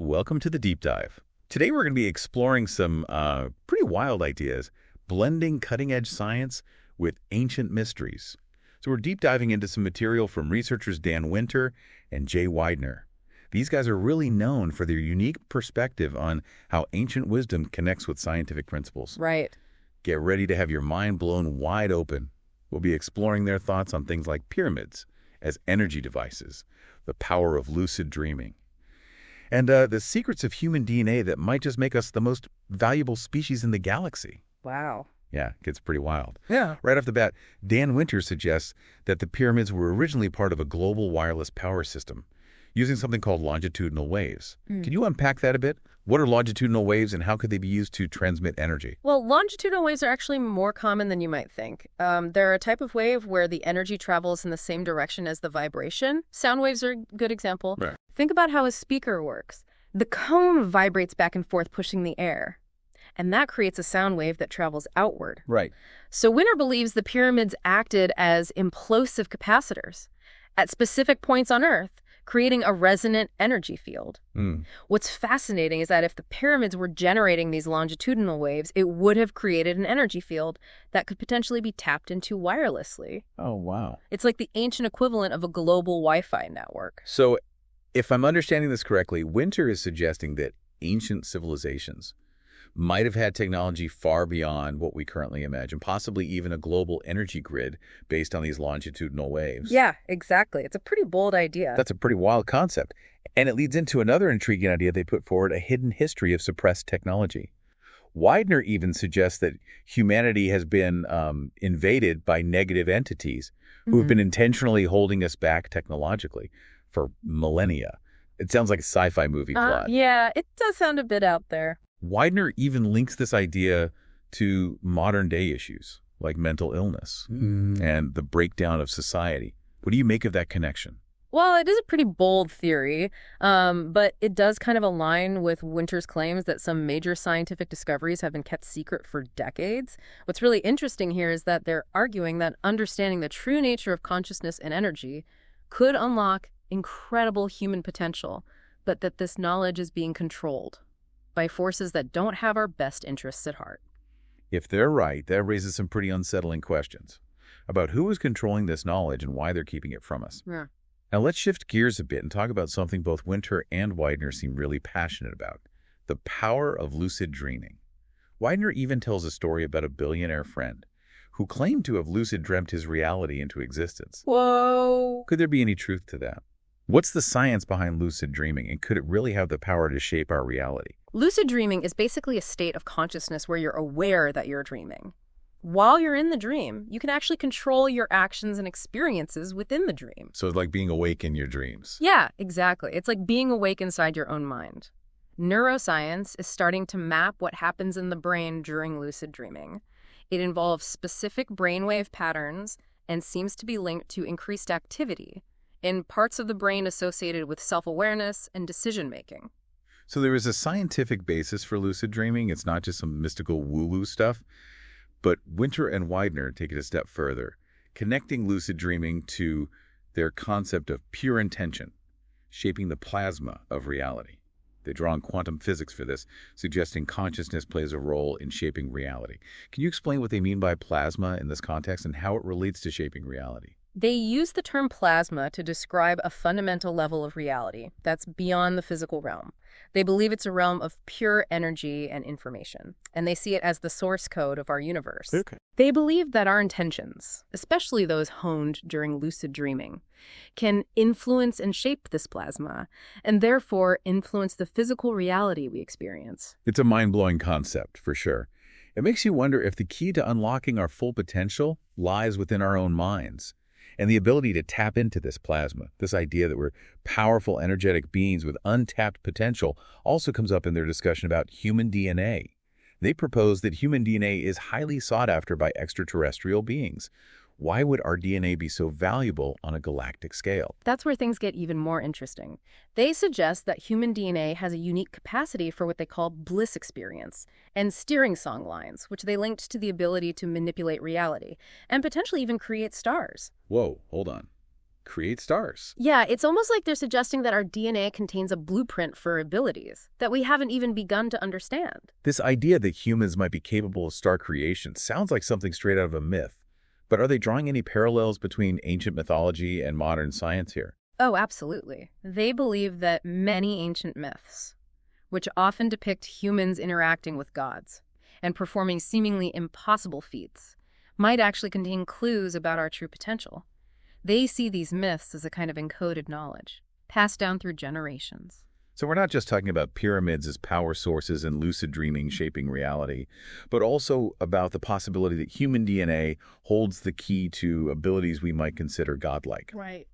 welcome to the deep dive. Today we're going to be exploring some pretty wild ideas, blending cutting-edge science with ancient mysteries. So we're deep diving into some material from researchers Dan Winter and Jay Weidner. These guys are really known for their unique perspective on how ancient wisdom connects with scientific principles. Right. Get ready to have your mind blown wide open. We'll be exploring their thoughts on things like pyramids as energy devices, the power of lucid dreaming, and the secrets of human DNA that might just make us the most valuable species in the galaxy. Wow. Yeah, it gets pretty wild. Yeah. Right off the bat, Dan Winter suggests that the pyramids were originally part of a global wireless power system using something called longitudinal waves. Can you unpack that a bit? What are longitudinal waves and how could they be used to transmit energy? Well, longitudinal waves are actually more common than you might think. They're a type of wave where the energy travels in the same direction as the vibration. Sound waves are a good example. Right. Think about how a speaker works. The cone vibrates back and forth, pushing the air, and that creates a sound wave that travels outward. Right. So Winter believes the pyramids acted as implosive capacitors at specific points on Earth, creating a resonant energy field. What's fascinating is that if the pyramids were generating these longitudinal waves, it would have created an energy field that could potentially be tapped into wirelessly. Oh, wow. It's like the ancient equivalent of a global Wi-Fi network. So if I'm understanding this correctly, Winter is suggesting that ancient civilizations might have had technology far beyond what we currently imagine, possibly even a global energy grid based on these longitudinal waves. Yeah, exactly. It's a pretty bold idea. That's a pretty wild concept. And it leads into another intriguing idea they put forward, a hidden history of suppressed technology. Widener even suggests that humanity has been invaded by negative entities who have been intentionally holding us back technologically for millennia. It sounds like a sci-fi movie plot. Yeah, it does sound a bit out there. Widener even links this idea to modern-day issues like mental illness and the breakdown of society. What do you make of that connection? Well, it is a pretty bold theory, but it does kind of align with Winter's claims that some major scientific discoveries have been kept secret for decades. What's really interesting here is that they're arguing that understanding the true nature of consciousness and energy could unlock incredible human potential, but that this knowledge is being controlled by forces that don't have our best interests at heart. If they're right, that raises some pretty unsettling questions about who is controlling this knowledge and why they're keeping it from us. Yeah. Now let's shift gears a bit and talk about something both Winter and Widener seem really passionate about, the power of lucid dreaming. Widener even tells a story about a billionaire friend who claimed to have lucid dreamt his reality into existence. Whoa. Could there be any truth to that? What's the science behind lucid dreaming, and could it really have the power to shape our reality? Lucid dreaming is basically a state of consciousness where you're aware that you're dreaming. While you're in the dream, you can actually control your actions and experiences within the dream. So it's like being awake in your dreams. Yeah, exactly. It's like being awake inside your own mind. Neuroscience is starting to map what happens in the brain during lucid dreaming. It involves specific brainwave patterns and seems to be linked to increased activity in parts of the brain associated with self-awareness and decision-making. So there is a scientific basis for lucid dreaming. It's not just some mystical woo-woo stuff. But Winter and Widener take it a step further, connecting lucid dreaming to their concept of pure intention, shaping the plasma of reality. They draw on quantum physics for this, suggesting consciousness plays a role in shaping reality. Can you explain what they mean by plasma in this context and how it relates to shaping reality? They use the term plasma to describe a fundamental level of reality that's beyond the physical realm. They believe it's a realm of pure energy and information, and they see it as the source code of our universe. Okay. They believe that our intentions, especially those honed during lucid dreaming, can influence and shape this plasma, and therefore influence the physical reality we experience. It's a mind-blowing concept, for sure. It makes you wonder if the key to unlocking our full potential lies within our own minds. And the ability to tap into this plasma, this idea that we're powerful, energetic beings with untapped potential, also comes up in their discussion about human DNA. They propose that human DNA is highly sought after by extraterrestrial beings. Why would our DNA be so valuable on a galactic scale? That's where things get even more interesting. They suggest that human DNA has a unique capacity for what they call bliss experience and steering song lines, which they linked to the ability to manipulate reality and potentially even create stars. Whoa, hold on. create stars. Yeah, it's almost like they're suggesting that our DNA contains a blueprint for abilities that we haven't even begun to understand. This idea that humans might be capable of star creation sounds like something straight out of a myth. But are they drawing any parallels between ancient mythology and modern science here? Oh, absolutely. They believe that many ancient myths, which often depict humans interacting with gods and performing seemingly impossible feats, might actually contain clues about our true potential. They see these myths as a kind of encoded knowledge, passed down through generations. So we're not just talking about pyramids as power sources and lucid dreaming shaping reality, but also about the possibility that human DNA holds the key to abilities we might consider godlike. Right.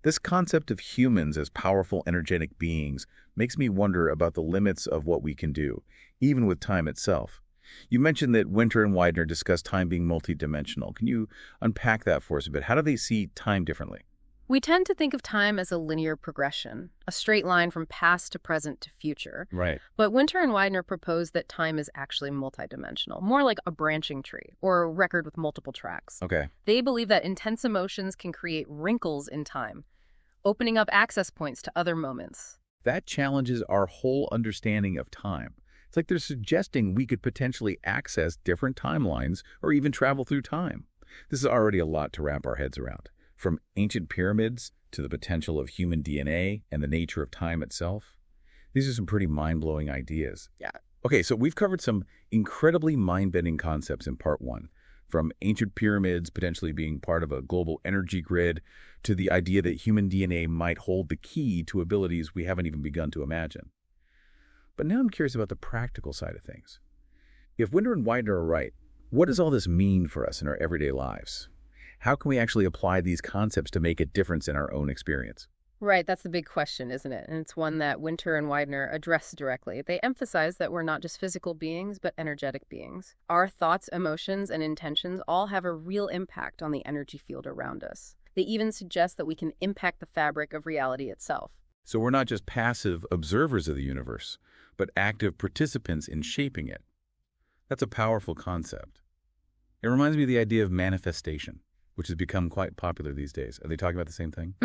This concept of humans as powerful, energetic beings makes me wonder about the limits of what we can do, even with time itself. You mentioned that Winter and Widener discuss time being multidimensional. Can you unpack that for us a bit? How do they see time differently? We tend to think of time as a linear progression, a straight line from past to present to future. Right. But Winter and Widener propose that time is actually multidimensional, more like a branching tree or a record with multiple tracks. Okay. They believe that intense emotions can create wrinkles in time, opening up access points to other moments. That challenges our whole understanding of time. It's like they're suggesting we could potentially access different timelines or even travel through time. This is already a lot to wrap our heads around. From ancient pyramids to the potential of human DNA and the nature of time itself. These are some pretty mind-blowing ideas. Yeah. Okay, so we've covered some incredibly mind-bending concepts in part one, from ancient pyramids potentially being part of a global energy grid to the idea that human DNA might hold the key to abilities we haven't even begun to imagine. But now I'm curious about the practical side of things. If Winder and Widener are right, what does all this mean for us in our everyday lives? How can we actually apply these concepts to make a difference in our own experience? Right, that's the big question, isn't it? And it's one that Winter and Widener address directly. They emphasize that we're not just physical beings, but energetic beings. Our thoughts, emotions, and intentions all have a real impact on the energy field around us. They even suggest that we can impact the fabric of reality itself. So we're not just passive observers of the universe, but active participants in shaping it. That's a powerful concept. It reminds me of the idea of manifestation, which has become quite popular these days. Are they talking about the same thing?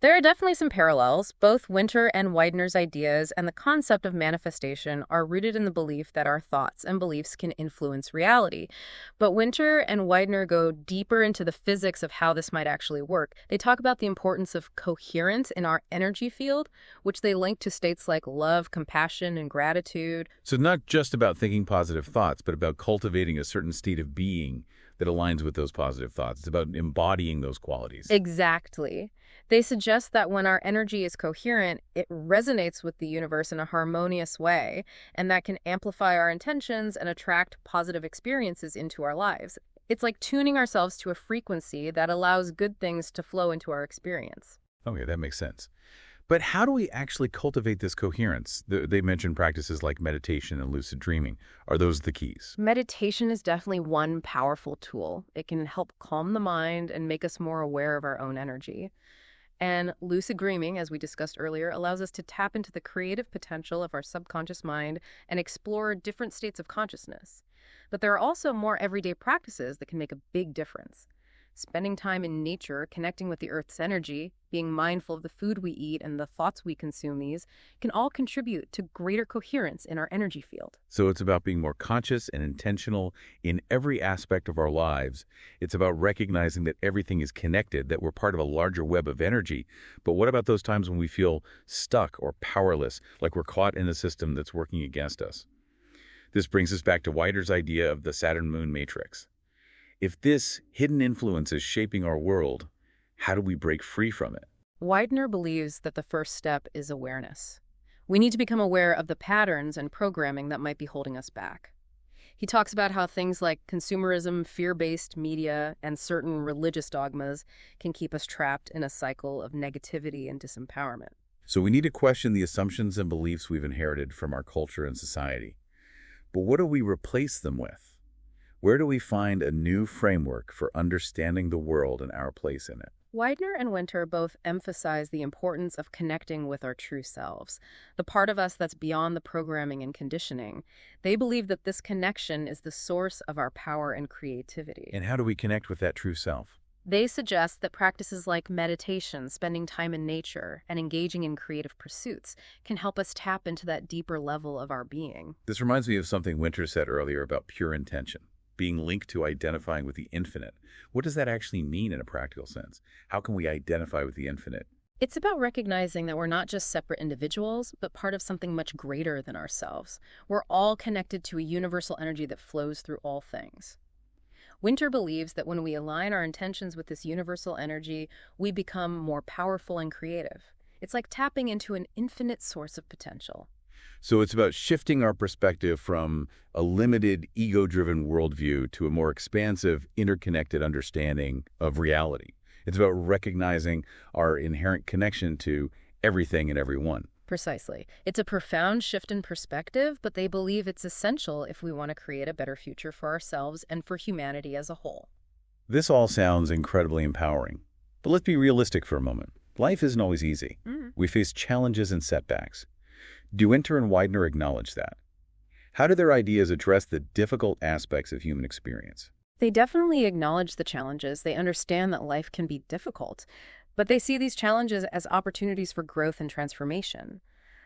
There are definitely some parallels. Both Winter and Widener's ideas and the concept of manifestation are rooted in the belief that our thoughts and beliefs can influence reality. But Winter and Widener go deeper into the physics of how this might actually work. They talk about the importance of coherence in our energy field, which they link to states like love, compassion, and gratitude. So not just about thinking positive thoughts, but about cultivating a certain state of being that aligns with those positive thoughts. It's about embodying those qualities. Exactly. They suggest that when our energy is coherent, it resonates with the universe in a harmonious way, and that can amplify our intentions and attract positive experiences into our lives. It's like tuning ourselves to a frequency that allows good things to flow into our experience. Okay, that makes sense. But how do we actually cultivate this coherence? They mentioned practices like meditation and lucid dreaming. Are those the keys? Meditation is definitely one powerful tool. It can help calm the mind and make us more aware of our own energy. And lucid dreaming, as we discussed earlier, allows us to tap into the creative potential of our subconscious mind and explore different states of consciousness. But there are also more everyday practices that can make a big difference. Spending time in nature, connecting with the Earth's energy, being mindful of the food we eat and the thoughts we consume these, can all contribute to greater coherence in our energy field. So it's about being more conscious and intentional in every aspect of our lives. It's about recognizing that everything is connected, that we're part of a larger web of energy. But what about those times when we feel stuck or powerless, like we're caught in a system that's working against us? This brings us back to Wider's idea of the Saturn-Moon matrix. If this hidden influence is shaping our world, how do we break free from it? Widener believes that the first step is awareness. We need to become aware of the patterns and programming that might be holding us back. He talks about how things like consumerism, fear-based media, and certain religious dogmas can keep us trapped in a cycle of negativity and disempowerment. So we need to question the assumptions and beliefs we've inherited from our culture and society. But what do we replace them with? Where do we find a new framework for understanding the world and our place in it? Widener and Winter both emphasize the importance of connecting with our true selves, the part of us that's beyond the programming and conditioning. They believe that this connection is the source of our power and creativity. And how do we connect with that true self? They suggest that practices like meditation, spending time in nature, and engaging in creative pursuits can help us tap into that deeper level of our being. This reminds me of something Winter said earlier about pure intention, being linked to identifying with the infinite. What does that actually mean in a practical sense? How can we identify with the infinite? It's about recognizing that we're not just separate individuals, but part of something much greater than ourselves. We're all connected to a universal energy that flows through all things. Winter believes that when we align our intentions with this universal energy, we become more powerful and creative. It's like tapping into an infinite source of potential. So it's about shifting our perspective from a limited, ego-driven worldview to a more expansive, interconnected understanding of reality. It's about recognizing our inherent connection to everything and everyone. Precisely. It's a profound shift in perspective, but they believe it's essential if we want to create a better future for ourselves and for humanity as a whole. This all sounds incredibly empowering. But let's be realistic for a moment. Life isn't always easy. We face challenges and setbacks. Do Winter and Widener acknowledge that? How do their ideas address the difficult aspects of human experience? They definitely acknowledge the challenges. They understand that life can be difficult, but they see these challenges as opportunities for growth and transformation.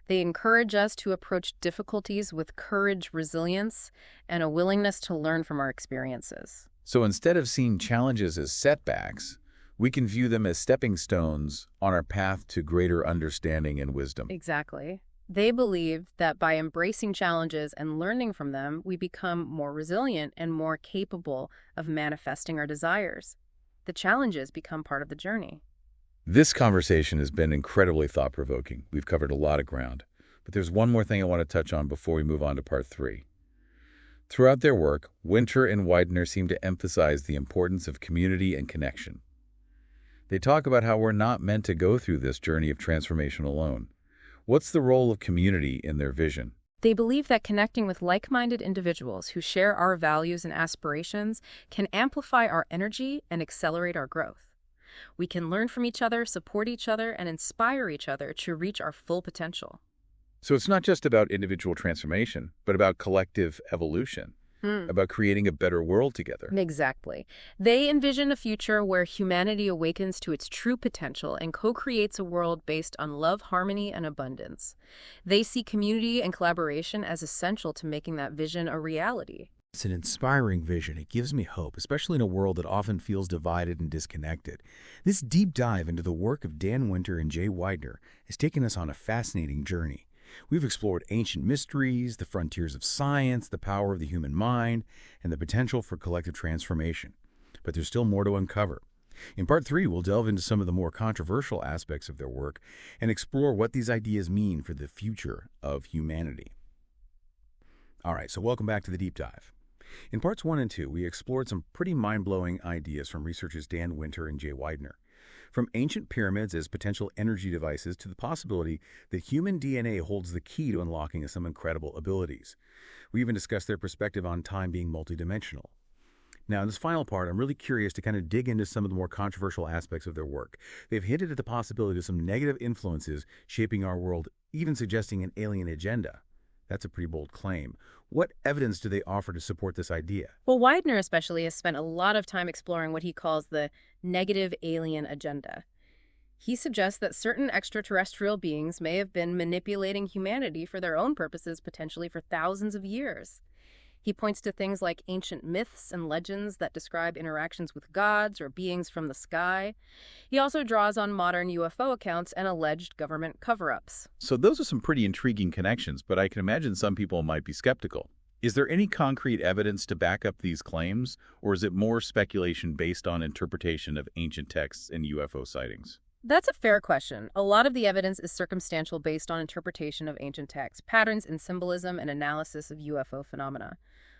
They encourage us to approach difficulties with courage, resilience, and a willingness to learn from our experiences. So instead of seeing challenges as setbacks, we can view them as stepping stones on our path to greater understanding and wisdom. Exactly. They believe that by embracing challenges and learning from them, we become more resilient and more capable of manifesting our desires. The challenges become part of the journey. This conversation has been incredibly thought-provoking. We've covered a lot of ground. But there's one more thing I want to touch on before we move on to part 3. Throughout their work, Winter and Widener seem to emphasize the importance of community and connection. They talk about how we're not meant to go through this journey of transformation alone. What's the role of community in their vision? They believe that connecting with like-minded individuals who share our values and aspirations can amplify our energy and accelerate our growth. We can learn from each other, support each other, and inspire each other to reach our full potential. So it's not just about individual transformation, but about collective evolution, about creating a better world together. Exactly. They envision a future where humanity awakens to its true potential and co-creates a world based on love, harmony, and abundance. They see community and collaboration as essential to making that vision a reality. It's an inspiring vision. It gives me hope, especially in a world that often feels divided and disconnected. This deep dive into the work of Dan Winter and Jay Widener has taken us on a fascinating journey. We've explored ancient mysteries, the frontiers of science, the power of the human mind, and the potential for collective transformation. But there's still more to uncover. In part 3, we'll delve into some of the more controversial aspects of their work and explore what these ideas mean for the future of humanity. All right, so welcome back to the deep dive. In parts 1 and 2, we explored some pretty mind-blowing ideas from researchers Dan Winter and Jay Widener. From ancient pyramids as potential energy devices to the possibility that human DNA holds the key to unlocking some incredible abilities. We even discussed their perspective on time being multidimensional. Now, in this final part, I'm really curious to kind of dig into some of the more controversial aspects of their work. They've hinted at the possibility of some negative influences shaping our world, even suggesting an alien agenda. That's a pretty bold claim. What evidence do they offer to support this idea? Well, Widener especially has spent a lot of time exploring what he calls the negative alien agenda. He suggests that certain extraterrestrial beings may have been manipulating humanity for their own purposes, potentially for thousands of years. He points to things like ancient myths and legends that describe interactions with gods or beings from the sky. He also draws on modern UFO accounts and alleged government cover-ups. So those are some pretty intriguing connections, but I can imagine some people might be skeptical. Is there any concrete evidence to back up these claims, or is it more speculation based on interpretation of ancient texts and UFO sightings? That's a fair question. A lot of the evidence is circumstantial based on interpretation of ancient texts, patterns in symbolism, and analysis of UFO phenomena.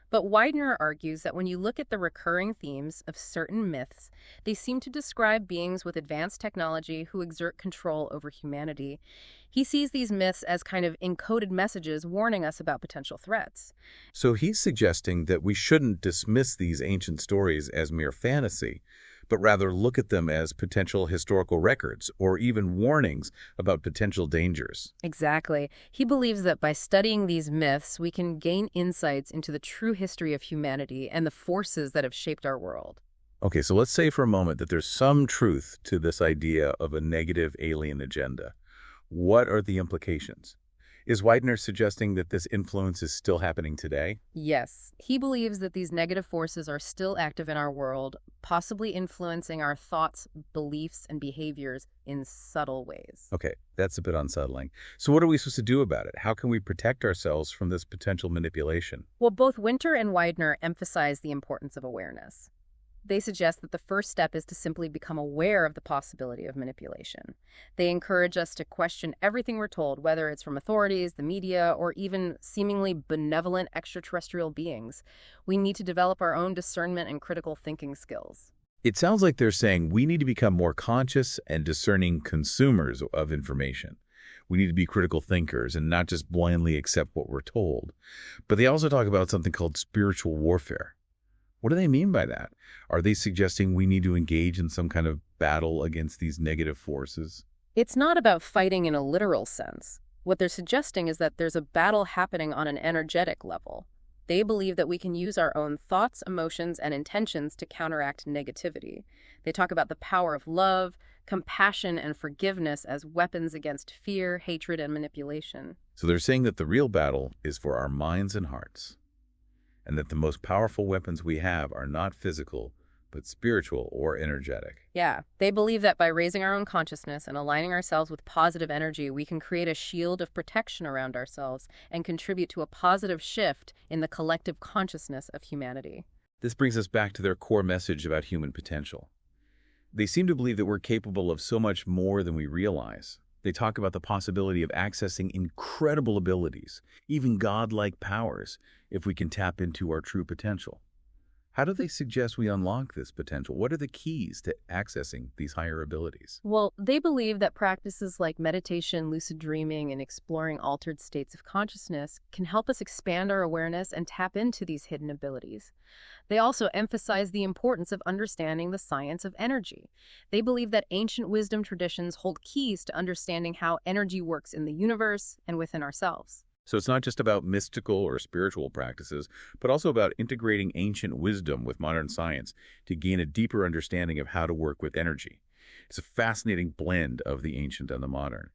But Widener argues that when you look at the recurring themes of certain myths, they seem to describe beings with advanced technology who exert control over humanity. He sees these myths as kind of encoded messages warning us about potential threats. So he's suggesting that we shouldn't dismiss these ancient stories as mere fantasy, but rather look at them as potential historical records or even warnings about potential dangers. Exactly. He believes that by studying these myths, we can gain insights into the true history of humanity and the forces that have shaped our world. Okay, so let's say for a moment that there's some truth to this idea of a negative alien agenda. What are the implications? Is Widener suggesting that this influence is still happening today? Yes, he believes that these negative forces are still active in our world, possibly influencing our thoughts, beliefs, and behaviors in subtle ways. Okay, that's a bit unsettling. So what are we supposed to do about it? How can we protect ourselves from this potential manipulation? Well, both Winter and Widener emphasize the importance of awareness. They suggest that the first step is to simply become aware of the possibility of manipulation. They encourage us to question everything we're told, whether it's from authorities, the media, or even seemingly benevolent extraterrestrial beings. We need to develop our own discernment and critical thinking skills. It sounds like they're saying we need to become more conscious and discerning consumers of information. We need to be critical thinkers and not just blindly accept what we're told. But they also talk about something called spiritual warfare. What do they mean by that? Are they suggesting we need to engage in some kind of battle against these negative forces? It's not about fighting in a literal sense. What they're suggesting is that there's a battle happening on an energetic level. They believe that we can use our own thoughts, emotions, and intentions to counteract negativity. They talk about the power of love, compassion, and forgiveness as weapons against fear, hatred, and manipulation. So they're saying that the real battle is for our minds and hearts, and that the most powerful weapons we have are not physical, but spiritual or energetic. Yeah, they believe that by raising our own consciousness and aligning ourselves with positive energy, we can create a shield of protection around ourselves and contribute to a positive shift in the collective consciousness of humanity. This brings us back to their core message about human potential. They seem to believe that we're capable of so much more than we realize. They talk about the possibility of accessing incredible abilities, even godlike powers, if we can tap into our true potential. How do they suggest we unlock this potential? What are the keys to accessing these higher abilities? Well, they believe that practices like meditation, lucid dreaming, and exploring altered states of consciousness can help us expand our awareness and tap into these hidden abilities. They also emphasize the importance of understanding the science of energy. They believe that ancient wisdom traditions hold keys to understanding how energy works in the universe and within ourselves. So it's not just about mystical or spiritual practices, but also about integrating ancient wisdom with modern science to gain a deeper understanding of how to work with energy. It's a fascinating blend of the ancient and the modern.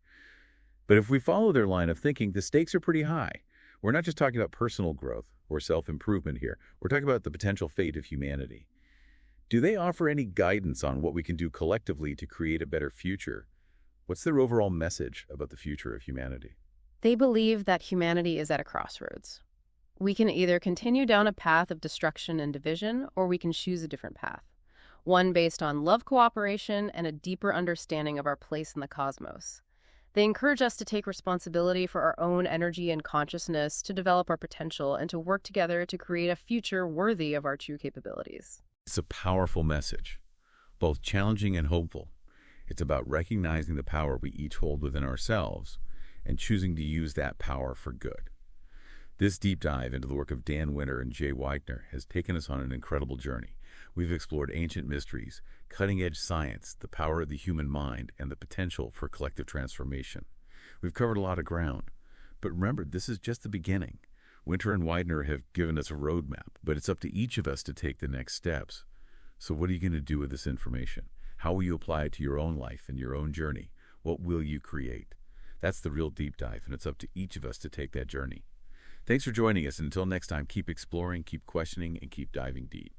But if we follow their line of thinking, the stakes are pretty high. We're not just talking about personal growth or self-improvement here. We're talking about the potential fate of humanity. Do they offer any guidance on what we can do collectively to create a better future? What's their overall message about the future of humanity? They believe that humanity is at a crossroads. We can either continue down a path of destruction and division, or we can choose a different path, one based on love, cooperation, and a deeper understanding of our place in the cosmos. They encourage us to take responsibility for our own energy and consciousness, to develop our potential, and to work together to create a future worthy of our true capabilities. It's a powerful message, both challenging and hopeful. It's about recognizing the power we each hold within ourselves and choosing to use that power for good. This deep dive into the work of Dan Winter and Jay Widener has taken us on an incredible journey. We've explored ancient mysteries, cutting-edge science, the power of the human mind, and the potential for collective transformation. We've covered a lot of ground. But remember, this is just the beginning. Winter and Widener have given us a roadmap, but it's up to each of us to take the next steps. So what are you going to do with this information? How will you apply it to your own life and your own journey? What will you create? That's the real deep dive, and it's up to each of us to take that journey. Thanks for joining us, and until next time, keep exploring, keep questioning, and keep diving deep.